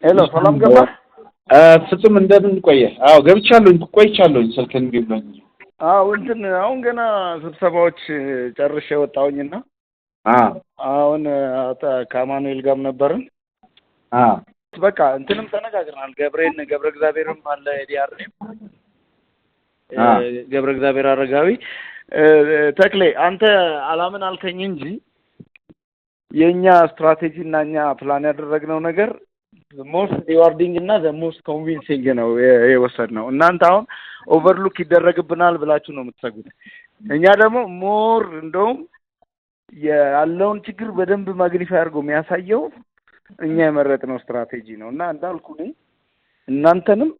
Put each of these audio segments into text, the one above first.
ሄሎ ሰላም ገባ ፍጹም እንደምን ቆየ? አዎ ቆይቻለሁ ስልክን ቢብሎኝ። አዎ እንትን አሁን ገና ስብሰባዎች ጨርሼ ወጣሁኝና አሁን ከአማኑኤል ጋር ነበርን። በቃ እንትንም ተነጋግረናል። ገብረ እግዚአብሔርም አለ ዲአርኔም ገብረ እግዚአብሔር አረጋዊ ተክሌ አንተ አላምን አልከኝ እንጂ የኛ ስትራቴጂ እና እኛ ፕላን ያደረግነው ነገር ሞስት ሪዋርዲንግ እና ሞስት ኮንቪንሲንግ ነው የወሰድነው። እናንተ አሁን ኦቨርሉክ ይደረግብናል ብላችሁ ነው የምትሰጉት። እኛ ደግሞ ሞር እንደውም ያለውን ችግር በደንብ ማግኒፋይ አድርጎ የሚያሳየው እኛ የመረጥነው ስትራቴጂ ነው እና እንዳልኩ እናንተንም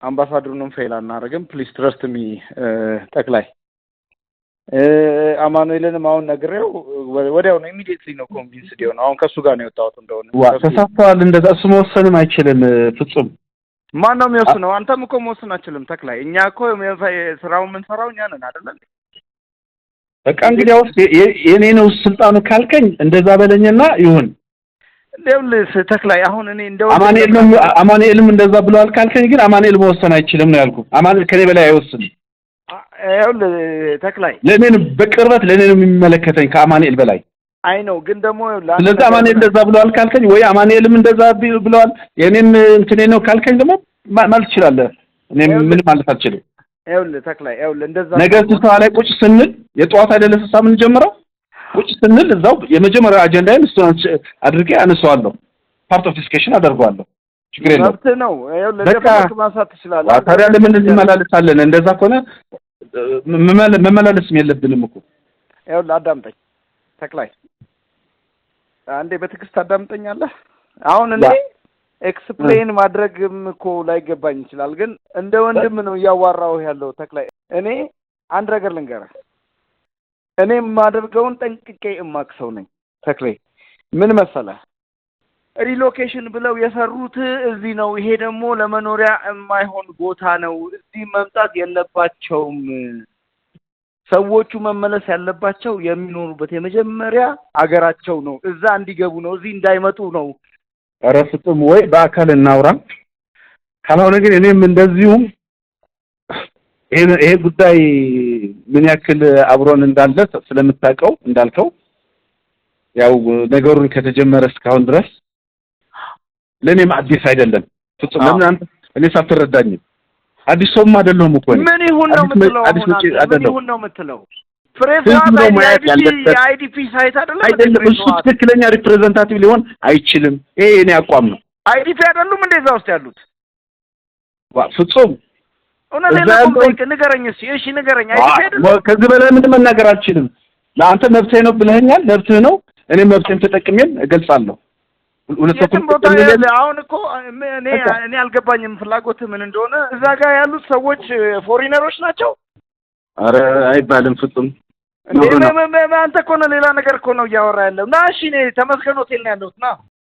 አምባሳደሩንም ፌል አናደርግም። ፕሊዝ ትረስት ሚ ጠቅላይ አማኑኤልንም አሁን ነግሬው ወዲያው ነው ኢሚዲየትሊ ነው ኮንቪንስድ የሆነው። አሁን ከሱ ጋር ነው የወጣሁት። እንደሆነ ተሳስተዋል። እንደዛ እሱ መወሰንም አይችልም። ፍጹም ማን ነው የሚወስነው? አንተም እኮ መወሰን አትችልም ተክላይ። እኛ እኮ ስራውን የምንሰራው እኛ ነን አይደል? በቃ እንግዲህ አውስ የኔ ነው ስልጣኑ ካልከኝ እንደዛ በለኝና ይሁን። እንደውልህ ተክላይ አሁን እኔ እንደው አማኑኤልም እንደዛ ብለዋል ካልከኝ ግን አማኑኤል መወሰን አይችልም ነው ያልኩት። አማኑኤል ከኔ በላይ አይወስንም። ይኸውልህ ተክላይ ለኔ በቅርበት ለኔ ነው የሚመለከተኝ ከአማኑኤል በላይ። አይ ነው ግን ደግሞ ስለዚህ አማኑኤል እንደዛ ብለዋል ካልከኝ ወይ አማኑኤልም እንደዛ ብለዋል የኔም እንትኔ ነው ካልከኝ ደግሞ ማለት ትችላለህ። እኔ ምን ማለት አልችልም። ይኸውልህ ተክላይ እንደዛ ነገ ስብሰባ ላይ ቁጭ ስንል የጠዋት አይደለ ስብሰባ ምን ጀምረው ቁጭ ስንል እዛው የመጀመሪያ አጀንዳዬን እሱን አድርጌ አነሳዋለሁ። ፓርት ኦፍ ዲስከሽን አደርገዋለሁ። ችግር የለውም። መብት ነው። ይኸውልህ ለምን ማሳት ትችላለህ? ታዲያ ለምን እንመላለሳለን? እንደዛ ከሆነ መመላለስም የለብንም እኮ። ይኸውልህ አዳምጠኝ ተክላይ፣ አንዴ በትዕግስት አዳምጠኛለህ። አሁን እኔ ኤክስፕሌን ማድረግም እኮ ላይገባኝ ይችላል፣ ግን እንደ ወንድም ነው እያዋራሁ ያለው ተክላይ። እኔ አንድ ነገር ልንገርህ፣ እኔ የማደርገውን ጠንቅቄ እማክሰው ነኝ ተክሌ። ምን መሰለህ ሪሎኬሽን ብለው የሰሩት እዚህ ነው። ይሄ ደግሞ ለመኖሪያ የማይሆን ቦታ ነው። እዚህ መምጣት የለባቸውም። ሰዎቹ መመለስ ያለባቸው የሚኖሩበት የመጀመሪያ አገራቸው ነው። እዛ እንዲገቡ ነው፣ እዚህ እንዳይመጡ ነው። ኧረ ፍጹም ወይ በአካል እናውራ። ካልሆነ ግን እኔም እንደዚሁም ይሄ ጉዳይ ምን ያክል አብሮን እንዳለ ስለምታውቀው እንዳልከው ያው ነገሩን ከተጀመረ እስካሁን ድረስ ለኔም አዲስ አይደለም። ፍጹም ለምን አንተ እኔ ሳትረዳኝ አዲስ ሰውም አይደለሁም እኮ ምን ይሁን ነው የምትለው? ምን ይሁን ነው የምትለው? አይዲፒ ሳይት አይደለም እሱ ትክክለኛ ሪፕሬዘንታቲቭ ሊሆን አይችልም። ይሄ የኔ አቋም ነው። አይዲፒ አይደሉም እንደዛ ውስጥ ያሉት ፍጹም እና ሌላ ኮምፕሌክ ንገረኝ እስኪ። እሺ ንገረኝ። አይዲፒ አይደለም። ከዚህ በላይ ምንም መናገር አልችልም። ለአንተ መብትህ ነው ብለኸኛል። መብትህ ነው። እኔ መብቴን ተጠቅሜን እገልጻለሁ። አሁን እኮ እኔ አልገባኝም ፍላጎትህ ምን እንደሆነ። እዛ ጋር ያሉት ሰዎች ፎሪነሮች ናቸው? አረ አይባልም ፍጹም። አንተ እኮ ነው ሌላ ነገር እኮ ነው እያወራ ያለው። ና እሺ እኔ ተመስገን ሆቴል ነው ያለሁት ና